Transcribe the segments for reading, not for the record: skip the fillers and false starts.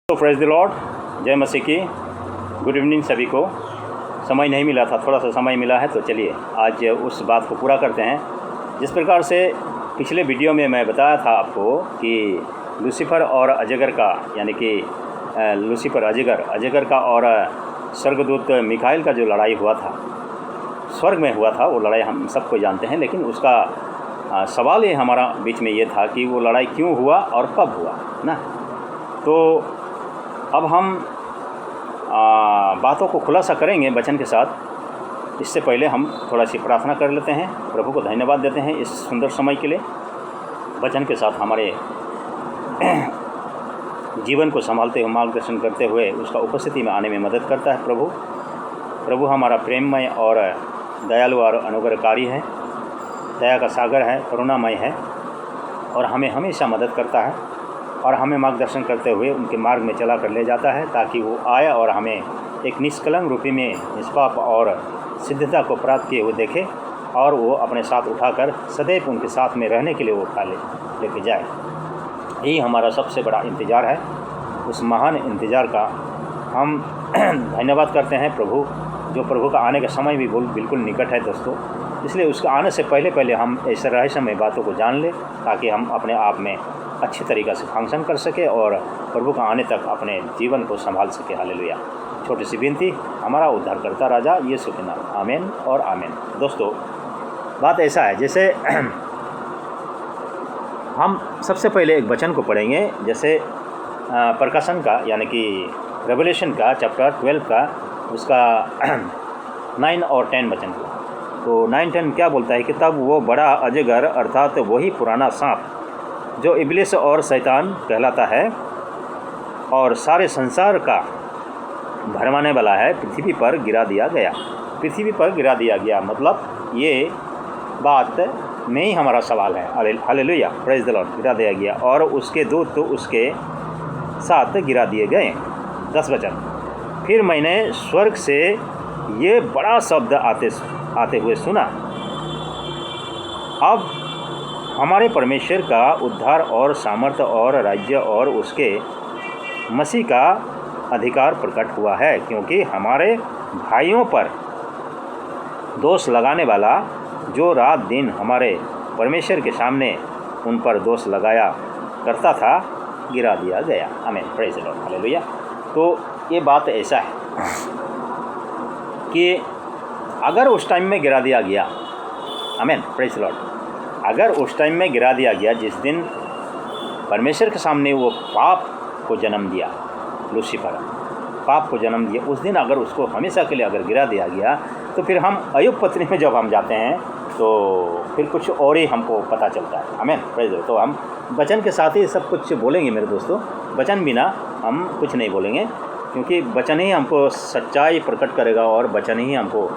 तो praise the Lord, जय मसीह की। गुड इवनिंग सभी को। समय नहीं मिला था, थोड़ा सा समय मिला है, तो चलिए आज उस बात को पूरा करते हैं जिस प्रकार से पिछले वीडियो में मैं बताया था आपको कि लूसीफर और अजगर का, यानी कि लूसीफर अजगर का और स्वर्गदूत मिकाएल का जो लड़ाई हुआ था, स्वर्ग में हुआ था। वो लड़ाई हम सबको जानते हैं, लेकिन उसका सवाल ये हमारा बीच में ये था कि वो लड़ाई क्यों हुआ और कब हुआ ना। तो अब हम बातों को खुलासा करेंगे वचन के साथ। इससे पहले हम थोड़ा सी प्रार्थना कर लेते हैं, प्रभु को धन्यवाद देते हैं इस सुंदर समय के लिए। वचन के साथ हमारे जीवन को संभालते हुए, मार्गदर्शन करते हुए उसका उपस्थिति में आने में मदद करता है। प्रभु हमारा प्रेममय और दयालु और अनुग्रहकारी है, दया का सागर है, करुणामय है और हमें हमेशा मदद करता है और हमें मार्गदर्शन करते हुए उनके मार्ग में चला कर ले जाता है, ताकि वो आए और हमें एक निष्कलंक रूपी में निष्पाप और सिद्धता को प्राप्त किए हुए देखे और वो अपने साथ उठाकर सदैव उनके साथ में रहने के लिए वो उठा लेके जाए। यही हमारा सबसे बड़ा इंतज़ार है। उस महान इंतज़ार का हम धन्यवाद करते हैं प्रभु, जो प्रभु का आने का समय भी बिल्कुल निकट है दोस्तों। इसलिए उसके आने से पहले हम ऐसे रहस्यमय बातों को जान लें, ताकि हम अपने आप में अच्छी तरीक़ा से फंक्शन कर सके और प्रभु का आने तक अपने जीवन को संभाल सके। हालेलुया। छोटी सी विनती, हमारा उद्धारकर्ता राजा यीशु के नाम, आमीन और आमीन। दोस्तों, बात ऐसा है, जैसे हम सबसे पहले एक वचन को पढ़ेंगे, जैसे प्रकाशन का, यानी कि रेवलेशन का चैप्टर 12 का उसका 9 और 10 वचन को। तो 9-10 क्या बोलता है कि तब वो बड़ा अजगर, अर्थात वही पुराना सांप जो इब्लिस और शैतान कहलाता है और सारे संसार का भरमाने वाला है, पृथ्वी पर गिरा दिया गया। पृथ्वी पर गिरा दिया गया मतलब ये बात में ही हमारा सवाल है। Hallelujah, praise the Lord. गिरा दिया गया और उसके दूत तो उसके साथ गिरा दिए गए। 10 वचन। फिर मैंने स्वर्ग से ये बड़ा शब्द आते हुए सुना, अब हमारे परमेश्वर का उद्धार और सामर्थ्य और राज्य और उसके मसीह का अधिकार प्रकट हुआ है, क्योंकि हमारे भाइयों पर दोष लगाने वाला, जो रात दिन हमारे परमेश्वर के सामने उन पर दोष लगाया करता था, गिरा दिया गया। आमीन, प्रेज़ द लॉर्ड, हालेलुया। तो ये बात ऐसा है कि अगर उस टाइम में गिरा दिया गया, आमीन, प्रेज़ द लॉर्ड, अगर उस टाइम में गिरा दिया गया जिस दिन परमेश्वर के सामने वो पाप को जन्म दिया, लूसीफर पाप को जन्म दिया, उस दिन अगर उसको हमेशा के लिए अगर गिरा दिया गया, तो फिर हम अय्यूब पत्री में जब हम जाते हैं तो फिर कुछ और ही हमको पता चलता है। आमीन, प्रेज़ द लॉर्ड। तो हम वचन के साथ ही सब कुछ बोलेंगे मेरे दोस्तों, वचन बिना हम कुछ नहीं बोलेंगे, क्योंकि वचन ही हमको सच्चाई प्रकट करेगा और वचन ही हमको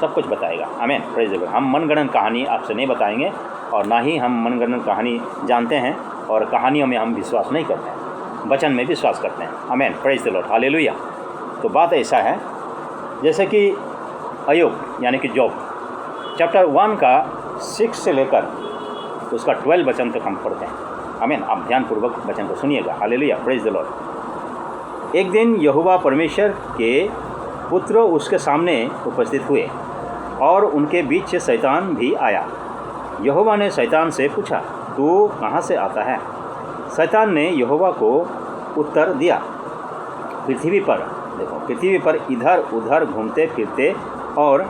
सब कुछ बताएगा। आमीन, प्रेज़ द लॉर्ड। हम मनगढ़ंत कहानी आपसे नहीं बताएंगे और ना ही हम मनगढ़ंत कहानी जानते हैं, और कहानियों में हम विश्वास नहीं करते हैं, वचन में विश्वास करते हैं। आमीन, प्रेज़ द लॉर्ड, हालेलुया। तो बात ऐसा है, जैसे कि अय्यूब यानी कि जॉब चैप्टर 1 का 6 से लेकर उसका 12 वचन तक हम पढ़ते हैं। आमीन, आप ध्यानपूर्वक वचन को सुनिएगा। Hallelujah, praise the Lord. एक दिन यहोवा परमेश्वर के पुत्र उसके सामने उपस्थित हुए और उनके बीच से शैतान भी आया। यहोवा ने शैतान से पूछा, तू कहाँ से आता है? शैतान ने यहोवा को उत्तर दिया, पृथ्वी पर, देखो, पृथ्वी पर इधर उधर घूमते फिरते और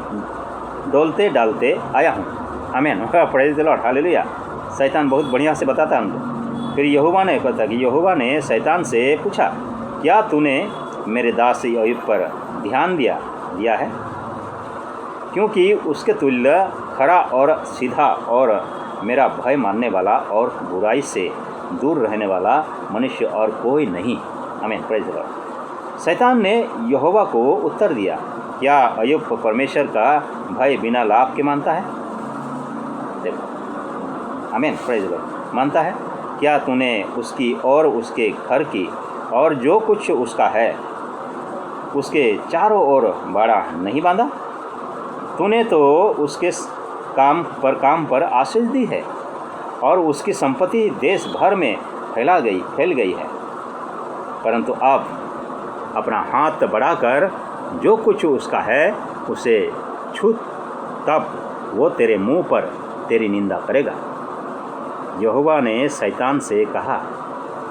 डोलते डालते आया हूँ। आमीन, प्रेज़ द लॉर्ड, हालेलुया। शैतान बहुत बढ़िया से बताता है हमको। फिर यहोवा ने कहता कि यहोवा ने शैतान से पूछा, क्या तूने मेरे दास अय्यूब पर ध्यान दिया है? क्योंकि उसके तुल्य खरा और सीधा और मेरा भय मानने वाला और बुराई से दूर रहने वाला मनुष्य और कोई नहीं। आमीन, प्रेज़ द लॉर्ड। शैतान ने यहोवा को उत्तर दिया, क्या अय्यूब परमेश्वर का भय बिना लाभ के मानता है? देखो, आमीन, प्रेज़ द लॉर्ड, मानता है। क्या तूने उसकी और उसके घर की और जो कुछ उसका है उसके चारों ओर बाड़ा नहीं बांधा? तूने तो उसके काम पर आशीष दी है और उसकी संपत्ति देश भर में फैल गई है। परंतु अब अपना हाथ बढ़ाकर जो कुछ उसका है उसे छू, तब वो तेरे मुंह पर तेरी निंदा करेगा। यहोवा ने शैतान से कहा,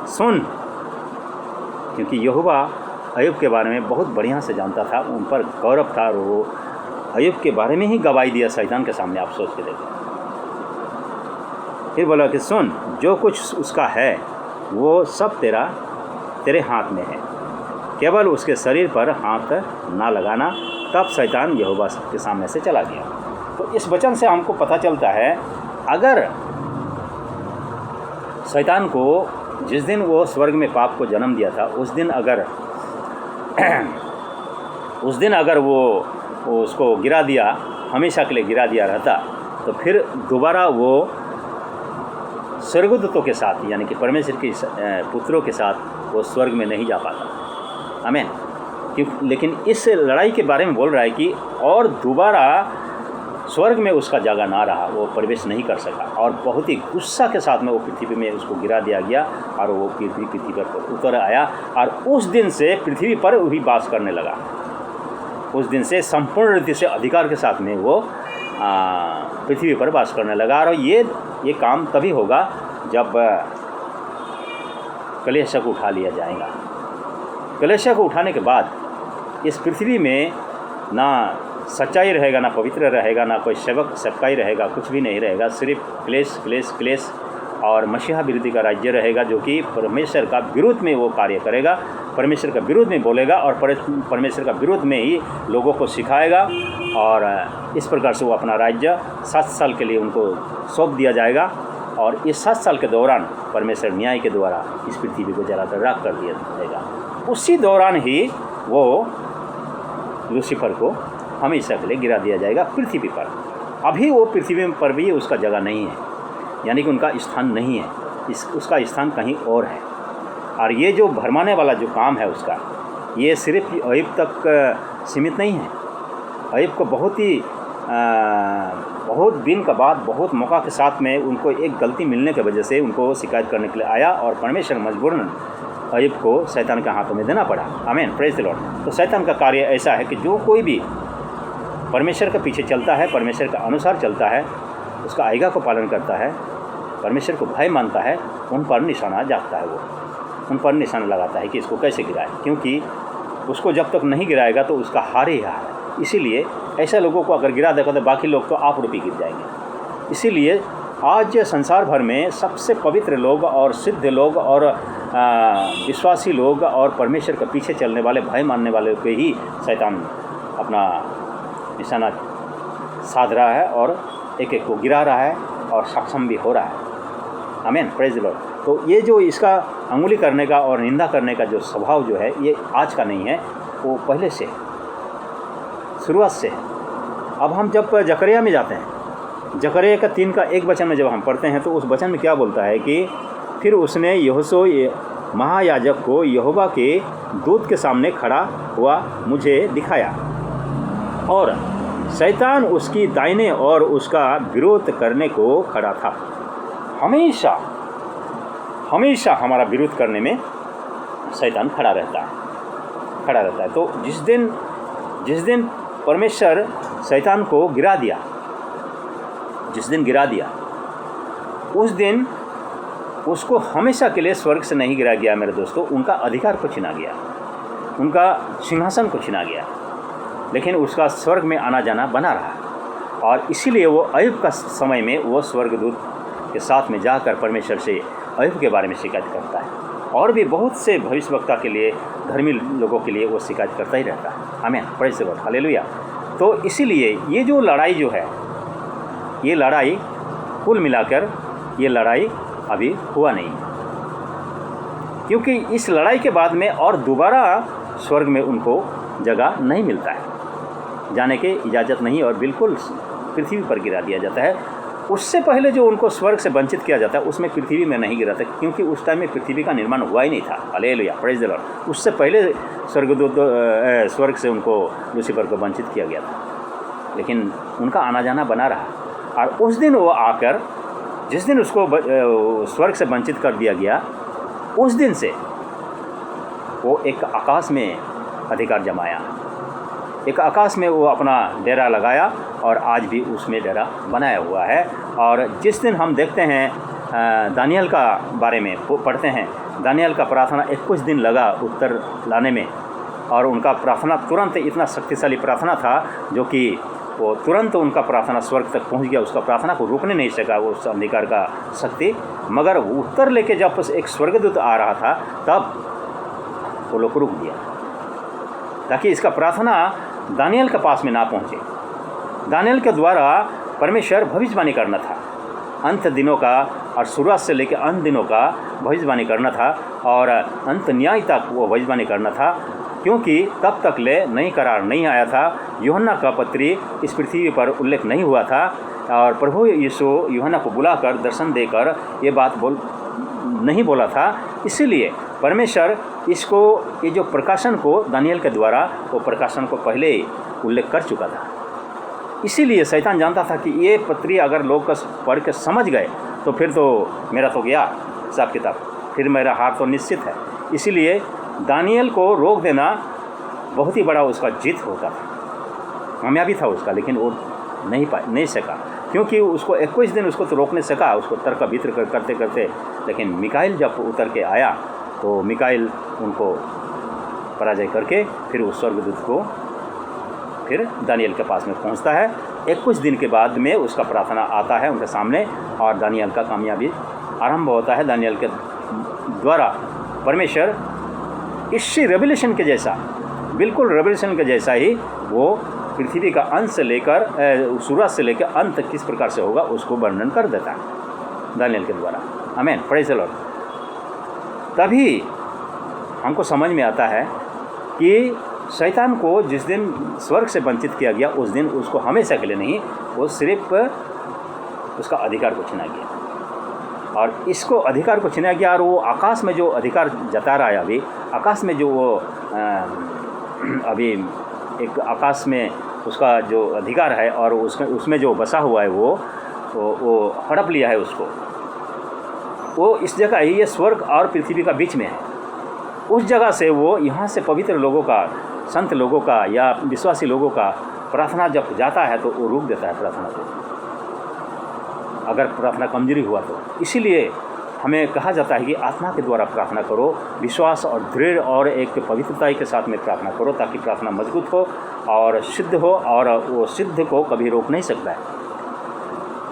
सुन, क्योंकि यहोवा अय्यूब के बारे में बहुत बढ़िया से जानता था, उन पर गौरव था, और वो अय्यूब के बारे में ही गवाही दिया शैतान के सामने। आप सोच के देखो। फिर बोला कि सुन, जो कुछ उसका है वो सब तेरे हाथ में है, केवल उसके शरीर पर हाथ ना लगाना। तब शैतान यहोवा के सामने से चला गया। तो इस वचन से हमको पता चलता है, अगर शैतान को जिस दिन वो स्वर्ग में पाप को जन्म दिया था, उस दिन अगर वो उसको गिरा दिया, हमेशा के लिए गिरा दिया रहता, तो फिर दोबारा वो स्वर्गदूतों के साथ, यानी कि परमेश्वर के पुत्रों के साथ वो स्वर्ग में नहीं जा पाता। आमीन। लेकिन इस लड़ाई के बारे में बोल रहा है कि और दोबारा स्वर्ग में उसका जगह ना रहा, वो प्रवेश नहीं कर सका, और बहुत ही गुस्सा के साथ में वो पृथ्वी में उसको गिरा दिया गया, और वो पृथ्वी पर उतर आया, और उस दिन से पृथ्वी पर वही वास करने लगा। उस दिन से संपूर्ण रीति से अधिकार के साथ में वो पृथ्वी पर वास करने लगा। और ये काम तभी होगा जब कलेशा को उठा लिया जाएगा। कलेशा को उठाने के बाद इस पृथ्वी में ना सच्चाई रहेगा, ना पवित्र रहेगा, ना कोई सेवकाई रहेगा, कुछ भी नहीं रहेगा। सिर्फ क्लेश और मसीहा विरोधी का राज्य रहेगा, जो कि परमेश्वर का विरोध में वो कार्य करेगा, परमेश्वर का विरोध में बोलेगा, और परमेश्वर का विरोध में ही लोगों को सिखाएगा। और इस प्रकार से वो अपना राज्य 7 साल के लिए उनको सौंप दिया जाएगा, और इस 7 साल के दौरान परमेश्वर न्याय के द्वारा इस पृथ्वी को जलाकर राख कर दिया जाएगा। उसी दौरान ही वो लूसीफर को हमेशा के लिए गिरा दिया जाएगा पृथ्वी पर। अभी वो पृथ्वी पर भी उसका जगह नहीं है, यानी कि उनका स्थान नहीं है, उसका स्थान कहीं और है। और ये जो भरमाने वाला जो काम है उसका, ये सिर्फ अय्यूब तक सीमित नहीं है। अय्यूब को बहुत दिन के बाद, बहुत मौका के साथ में उनको एक गलती मिलने की वजह से उनको शिकायत करने के लिए आया, और परमेश्वर मजबूरन अय्यूब को शैतान के हाथों में देना पड़ा। आमीन, प्रेज़ द लॉर्ड। तो शैतान का कार्य ऐसा है कि जो कोई भी परमेश्वर के पीछे चलता है, परमेश्वर के अनुसार चलता है, उसका आज्ञा को पालन करता है, परमेश्वर को भय मानता है, उन पर निशाना जागता है, वो उन पर निशाना लगाता है कि इसको कैसे गिराए, क्योंकि उसको जब तक नहीं गिराएगा तो उसका हार ही हार है। इसीलिए ऐसे लोगों को अगर गिरा देगा तो बाकी लोग तो आप रूपी गिर जाएंगे। इसीलिए आज संसार भर में सबसे पवित्र लोग और सिद्ध लोग और विश्वासी लोग और परमेश्वर के पीछे चलने वाले, भय मानने वाले पे ही शैतान अपना निशाना साध रहा है, और एक एक को गिरा रहा है, और सक्षम भी हो रहा है। आमीन, प्रेज़ द लॉर्ड। तो ये जो इसका अंगुली करने का और निंदा करने का जो स्वभाव जो है, ये आज का नहीं है, वो पहले से शुरुआत से है। अब हम जब जकरिया में जाते हैं, जकरिया का 3 का 1 वचन में जब हम पढ़ते हैं, तो उस वचन में क्या बोलता है कि फिर उसने यहोशू महायाजक को यहोवा के दूत के सामने खड़ा हुआ मुझे दिखाया, और शैतान उसकी दाहिने और उसका विरोध करने को खड़ा था। हमेशा हमारा विरोध करने में शैतान खड़ा रहता है। तो जिस दिन परमेश्वर शैतान को गिरा दिया, उस दिन उसको हमेशा के लिए स्वर्ग से नहीं गिरा गया मेरे दोस्तों, उनका अधिकार को छीना गया, उनका सिंहासन को छीना गया, लेकिन उसका स्वर्ग में आना जाना बना रहा। और इसीलिए वो अय्यूब का समय में वो स्वर्गदूत के साथ में जाकर परमेश्वर से अय्यूब के बारे में शिकायत करता है, और भी बहुत से भविष्यवक्ता के लिए, धर्मी लोगों के लिए वो शिकायत करता ही रहता है। आमीन, प्रेज़ द लॉर्ड, हालेलुया। तो इसीलिए ये जो लड़ाई जो है, ये लड़ाई कुल मिलाकर ये लड़ाई अभी हुआ नहीं, क्योंकि इस लड़ाई के बाद में और दोबारा स्वर्ग में उनको जगह नहीं मिलता है, जाने की इजाज़त नहीं, और बिल्कुल पृथ्वी पर गिरा दिया जाता है। उससे पहले जो उनको स्वर्ग से वंचित किया जाता है, उसमें पृथ्वी में नहीं गिरा था, क्योंकि उस टाइम में पृथ्वी का निर्माण हुआ ही नहीं था। Hallelujah, praise the Lord. उससे पहले स्वर्ग से उनको लूसीफर को वंचित किया गया था, लेकिन उनका आना जाना बना रहा। और उस दिन वो आकर, जिस दिन उसको स्वर्ग से वंचित कर दिया गया, उस दिन से वो एक आकाश में अधिकार जमाया, एक आकाश में वो अपना डेरा लगाया और आज भी उसमें डेरा बनाया हुआ है। और जिस दिन हम देखते हैं दानियल का बारे में पढ़ते हैं, दानियल का प्रार्थना 21 दिन लगा उत्तर लाने में, और उनका प्रार्थना तुरंत इतना शक्तिशाली प्रार्थना था जो कि वो तुरंत उनका प्रार्थना स्वर्ग तक पहुंच गया, उसका प्रार्थना को रोकने नहीं सका वो उस अंधकार का शक्ति। मगर उत्तर लेके जब एक स्वर्गदूत आ रहा था तब वो लोग रुक दिया, ताकि इसका प्रार्थना दानियल के पास में ना पहुंचे। दानियल के द्वारा परमेश्वर भविष्यवाणी करना था, अंत दिनों का और शुरुआत से लेकर अंत दिनों का भविष्यवाणी करना था, और अंत न्याय तक वो भविष्यवाणी करना था, क्योंकि तब तक ले नई करार नहीं आया था, यूहन्ना का पत्री इस पृथ्वी पर उल्लेख नहीं हुआ था, और प्रभु यीशु यूहन्ना को बुलाकर दर्शन देकर ये बात नहीं बोला था। इसीलिए परमेश्वर इसको, ये जो प्रकाशन को दानियल के द्वारा वो प्रकाशन को पहले ही उल्लेख कर चुका था। इसीलिए शैतान जानता था कि ये पत्री अगर लोग पढ़ के समझ गए तो फिर तो मेरा तो गया हिसाब किताब, फिर मेरा हार तो निश्चित है। इसीलिए दानियल को रोक देना बहुत ही बड़ा उसका जीत होता था, कामयाबी था उसका, लेकिन वो नहीं सका, क्योंकि उसको 21 दिन उसको तो रोक नहीं सका, उसको तर्क भीतर करते करते। लेकिन मिकाइल जब उतर के आया तो मिकाइल उनको पराजय करके फिर उस स्वर्गदूत को फिर दानियल के पास में पहुंचता है। 21 दिन के बाद में उसका प्रार्थना आता है उनके सामने, और दानियल का कामयाबी आरंभ होता है। दानियल के द्वारा परमेश्वर इसी रेवलेशन के जैसा, बिल्कुल रेवलेशन के जैसा ही वो पृथ्वी का अंत से लेकर शुरुआत से लेकर अंत तक किस प्रकार से होगा उसको वर्णन कर देता है दानियल के द्वारा। आमीन, प्रेज़ द लॉर्ड। तभी हमको समझ में आता है कि शैतान को जिस दिन स्वर्ग से वंचित किया गया उस दिन उसको हमेशा के लिए नहीं, वो सिर्फ उसका अधिकार को छीना गया, और इसको अधिकार को छीना गया। और वो आकाश में जो अधिकार जता रहा है, अभी आकाश में जो वो अभी एक आकाश में उसका जो अधिकार है और उसमें जो बसा हुआ है वो हड़प लिया है उसको। वो इस जगह ही, ये स्वर्ग और पृथ्वी का बीच में है। उस जगह से वो यहाँ से पवित्र लोगों का, संत लोगों का या विश्वासी लोगों का प्रार्थना जब जाता है तो वो रोक देता है प्रार्थना को, अगर प्रार्थना कमजोरी हुआ तो। इसीलिए हमें कहा जाता है कि आत्मा के द्वारा प्रार्थना करो, विश्वास और दृढ़ और एक पवित्रता के साथ में प्रार्थना करो, ताकि प्रार्थना मजबूत हो और सिद्ध हो, और वो सिद्ध को कभी रोक नहीं सकता है।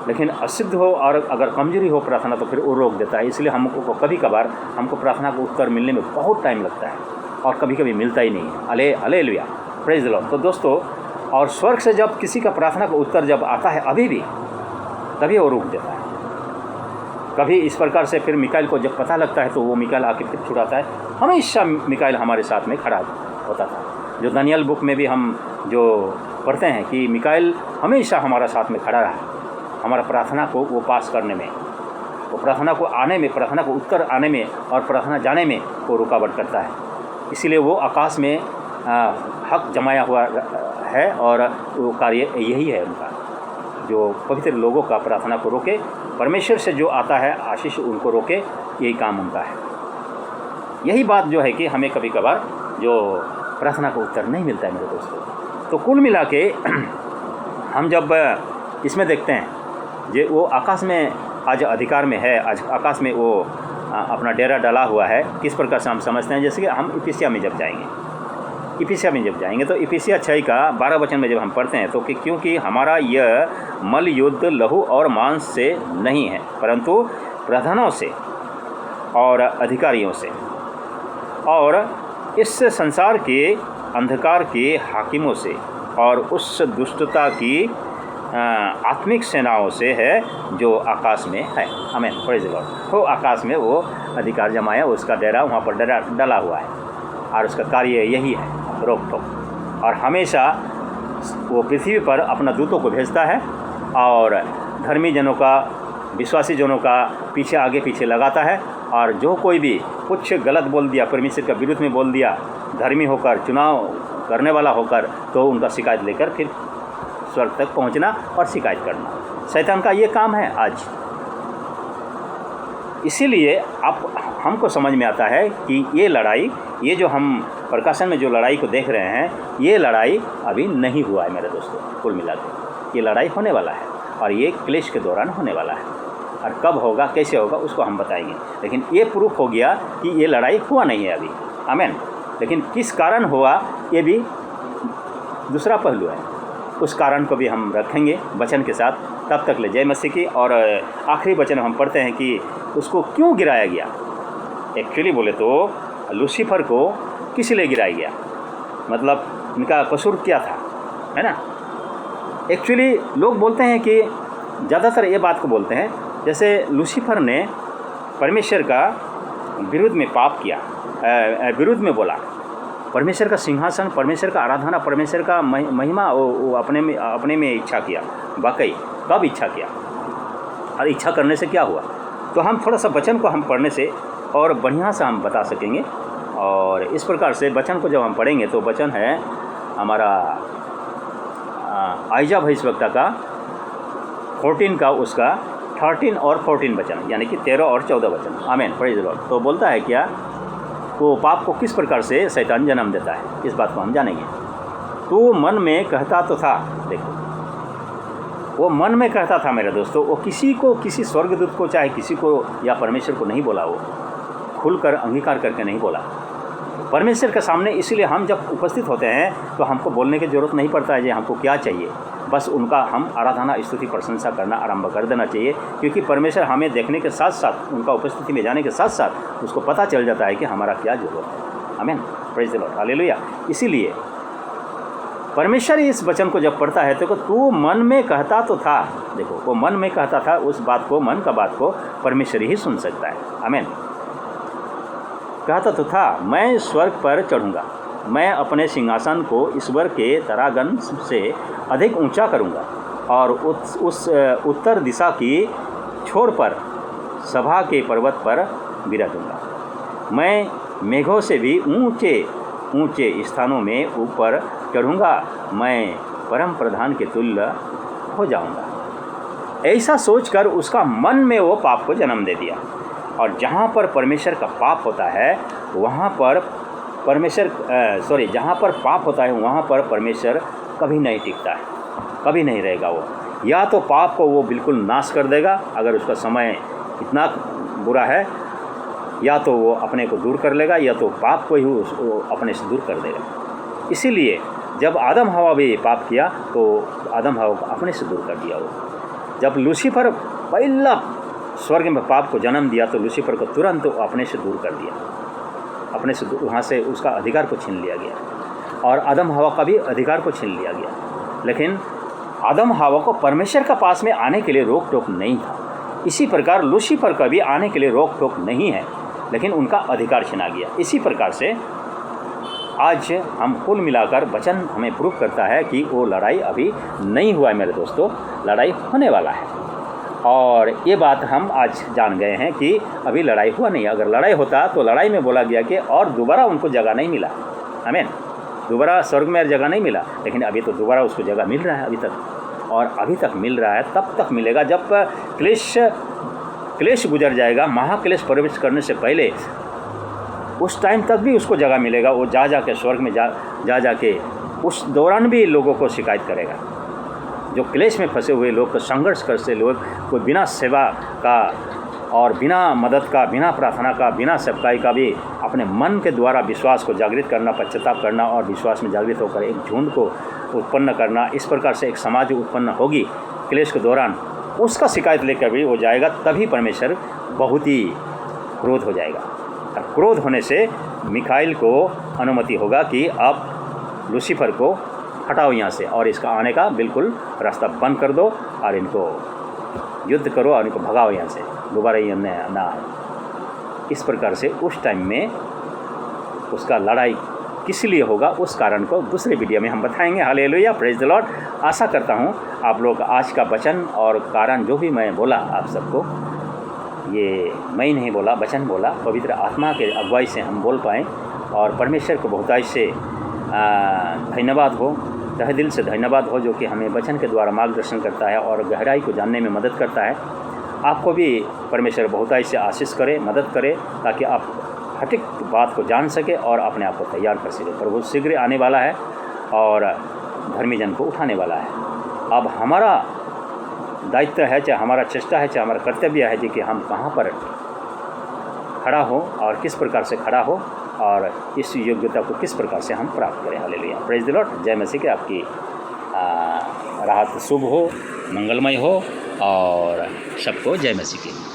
लेकिन असिद्ध हो और अगर कमजोरी हो प्रार्थना तो फिर वो रोक देता है। इसलिए हमको कभी कभार हमको प्रार्थना को उत्तर मिलने में बहुत टाइम लगता है, और कभी कभी मिलता ही नहीं है। Hallelujah, praise the Lord. तो दोस्तों, और स्वर्ग से जब किसी का प्रार्थना का उत्तर जब आता है अभी भी, तभी वो रोक देता है। कभी इस प्रकार से फिर मिकाइल को जब पता लगता है तो वो मिकाइल आके फिर छुड़ाता है। हमेशा मिकाइल हमारे साथ में खड़ा होता था, जो दानियल बुक में भी हम जो पढ़ते हैं कि मिकाइल हमेशा हमारा साथ में खड़ा रहा, हमारा प्रार्थना को वो पास करने में, वो प्रार्थना को आने में, प्रार्थना को उत्तर आने में और प्रार्थना जाने में वो रुकावट करता है। इसीलिए वो आकाश में हक जमाया हुआ है, और वो कार्य यही है उनका, जो पवित्र लोगों का प्रार्थना को रोके, परमेश्वर से जो आता है आशीष उनको रोके, यही काम उनका है। यही बात जो है कि हमें कभी कभार जो प्रार्थना का उत्तर नहीं मिलता है मेरे दोस्तों। तो कुल मिला के हम जब इसमें देखते हैं जो वो आकाश में आज अधिकार में है, आज आकाश में वो अपना डेरा डाला हुआ है, किस प्रकार से हम समझते हैं। जैसे कि हम इफिसिया में जब जाएंगे तो इफिसिया 6 का 12 वचन में जब हम पढ़ते हैं तो कि क्योंकि हमारा यह मल युद्ध लहू और मांस से नहीं है, परंतु प्रधानों से और अधिकारियों से और इस संसार के अंधकार के हाकिमों से और उस दुष्टता की आत्मिक सेनाओं से है जो आकाश में है। आमीन, प्रेज़ द लॉर्ड। तो आकाश में वो अधिकार जमाया, उसका डेरा वहाँ पर डेरा डाला हुआ है, और उसका कार्य यही है, रोक टोक। और हमेशा वो पृथ्वी पर अपना दूतों को भेजता है और धर्मी जनों का, विश्वासी जनों का पीछे आगे पीछे लगाता है, और जो कोई भी कुछ गलत बोल दिया, परमेश्वर का विरुद्ध में बोल दिया, धर्मी होकर, चुनाव करने वाला होकर, तो उनका शिकायत लेकर फिर स्वर्ग तक पहुंचना और शिकायत करना। शैतान का ये काम है आज। इसीलिए आप हमको समझ में आता है कि ये लड़ाई, ये जो हम प्रकाशन में जो लड़ाई को देख रहे हैं, ये लड़ाई अभी नहीं हुआ है मेरे दोस्तों। कुल मिला के ये लड़ाई होने वाला है और ये क्लेश के दौरान होने वाला है, और कब होगा कैसे होगा उसको हम बताएंगे। लेकिन ये प्रूफ हो गया कि ये लड़ाई हुआ नहीं है अभी। आमीन। लेकिन किस कारण हुआ ये भी दूसरा पहलू है, उस कारण को भी हम रखेंगे वचन के साथ। तब तक ले जय मसीह की। और आखिरी वचन हम पढ़ते हैं कि उसको क्यों गिराया गया। एक्चुअली बोले तो लूसीफर को किस लिए गिराया गया, मतलब इनका कसूर क्या था, है ना। एक्चुअली लोग बोलते हैं कि ज़्यादातर ये बात को बोलते हैं, जैसे लूसीफर ने परमेश्वर का विरुद्ध में पाप किया, विरुद्ध में बोला, परमेश्वर का सिंहासन, परमेश्वर का आराधना, परमेश्वर का महिमा वो अपने में इच्छा किया। वाकई कब इच्छा किया और इच्छा करने से क्या हुआ, तो हम थोड़ा सा वचन को हम पढ़ने से और बढ़िया से हम बता सकेंगे। और इस प्रकार से वचन को जब हम पढ़ेंगे तो वचन है हमारा आइजा भविष्यवक्ता का 14 का उसका 13 और 14 वचन, यानी कि 13 और 14 वचन। आमीन, प्रेज़ द लॉर्ड। तो बोलता है क्या, वो पाप को किस प्रकार से शैतान जन्म देता है, इस बात को हम जानेंगे। तो मन में कहता तो था, देखो वो मन में कहता था मेरे दोस्तों, वो किसी को, किसी स्वर्गदूत को, चाहे किसी को या परमेश्वर को नहीं बोला, वो खुलकर अंगीकार करके नहीं बोला परमेश्वर के सामने। इसीलिए हम जब उपस्थित होते हैं तो हमको बोलने की ज़रूरत नहीं पड़ता है कि हमको क्या चाहिए, बस उनका हम आराधना, स्तुति, प्रशंसा करना आरंभ कर देना चाहिए, क्योंकि परमेश्वर हमें देखने के साथ साथ, उनका उपस्थिति में जाने के साथ साथ उसको पता चल जाता है कि हमारा क्या ज़रूरत है। आमीन, प्रेज़ द लॉर्ड, हालेलुया। इसीलिए परमेश्वर इस वचन को जब पढ़ता है तो तू मन में कहता तो था, देखो वो मन में कहता था, उस बात को, मन का बात को परमेश्वर ही सुन सकता है। आमीन। कहता तो था, मैं स्वर्ग पर चढ़ूँगा, मैं अपने सिंहासन को ईश्वर के तरागन से अधिक ऊंचा करूँगा और उस उत्तर दिशा की छोर पर सभा के पर्वत पर गिरा दूँगा। मैं मेघों से भी ऊंचे ऊंचे स्थानों में ऊपर चढ़ूँगा, मैं परम प्रधान के तुल्य हो जाऊँगा। ऐसा सोचकर उसका मन में वो पाप को जन्म दे दिया। और जहाँ पर परमेश्वर का पाप होता है वहाँ पर जहाँ पर पाप होता है वहाँ पर परमेश्वर कभी नहीं टिकता है, कभी नहीं रहेगा। वो या तो पाप को वो बिल्कुल नाश कर देगा अगर उसका समय इतना बुरा है, या तो वो अपने को दूर कर लेगा, या तो पाप को ही वो अपने से दूर कर देगा। इसीलिए जब आदम हवा भी पाप किया तो आदम हवा को अपने से दूर कर दिया। वो जब लूसीफर पहला स्वर्ग में पाप को जन्म दिया तो लूसीफर को तुरंत अपने से दूर कर दिया, अपने से वहाँ से उसका अधिकार को छीन लिया गया और आदम हवा का भी अधिकार को छीन लिया गया। लेकिन आदम हवा को परमेश्वर का पास में आने के लिए रोक टोक नहीं था। इसी प्रकार लूसीफर का भी आने के लिए रोक टोक नहीं है, लेकिन उनका अधिकार छीना गया। इसी प्रकार से आज हम कुल मिलाकर वचन हमें प्रूव करता है कि वो लड़ाई अभी नहीं हुआ है मेरे दोस्तों, लड़ाई होने वाला है। और ये बात हम आज जान गए हैं कि अभी लड़ाई हुआ नहीं। अगर लड़ाई होता तो लड़ाई में बोला गया कि और दोबारा उनको जगह नहीं मिला। आमीन, दोबारा स्वर्ग में जगह नहीं मिला, लेकिन अभी तो दोबारा उसको जगह मिल रहा है अभी तक, और अभी तक मिल रहा है, तब तक मिलेगा जब क्लेश गुजर जाएगा। महाक्लेश प्रवेश करने से पहले उस टाइम तक भी उसको जगह मिलेगा। वो जा के स्वर्ग में जा के उस दौरान भी लोगों को शिकायत करेगा। जो क्लेश में फंसे हुए लोग, संघर्ष करते लोग, कोई बिना सेवा का और बिना मदद का, बिना प्रार्थना का, बिना सेवकाई का भी अपने मन के द्वारा विश्वास को जागृत करना, पश्चाताप करना और विश्वास में जागृत होकर एक झुंड को उत्पन्न करना, इस प्रकार से एक समाज उत्पन्न होगी क्लेश के दौरान, उसका शिकायत लेकर भी वो जाएगा। तभी परमेश्वर बहुत ही क्रोध हो जाएगा। और क्रोध होने से मिखाइल को अनुमति होगा कि आप लूसीफर को हटाओ यहाँ से और इसका आने का बिल्कुल रास्ता बंद कर दो और इनको युद्ध करो और इनको भगाओ यहाँ से, दोबारा ये ना आए। इस प्रकार से उस टाइम में उसका लड़ाई किस लिए होगा उस कारण को दूसरे वीडियो में हम बताएंगे। Hallelujah, praise the Lord. आशा करता हूँ आप लोग आज का वचन और कारण जो भी मैं बोला आप सबको, ये मैं ही नहीं बोला, वचन बोला, पवित्र आत्मा के अगुवाई से हम बोल पाएँ और परमेश्वर को बहुतायत से धन्यवाद हो, तहे दिल से धन्यवाद हो, जो कि हमें वचन के द्वारा मार्गदर्शन करता है और गहराई को जानने में मदद करता है। आपको भी परमेश्वर बहुतायत से आशीष करे, मदद करे, ताकि आप हर एक बात को जान सके और अपने आप को तैयार कर सके। प्रभु शीघ्र आने वाला है और धर्मी जन को उठाने वाला है। अब हमारा दायित्व है, चाहे हमारा चेष्टा है, चाहे हमारा कर्तव्य है जी कि हम कहाँ पर खड़ा हो और किस प्रकार से खड़ा हो और इस योग्यता को किस प्रकार से हम प्राप्त करें। Hallelujah, praise the Lord. जय मसीह के। आपकी राहत शुभ हो, मंगलमय हो और सबको जय मसीह की।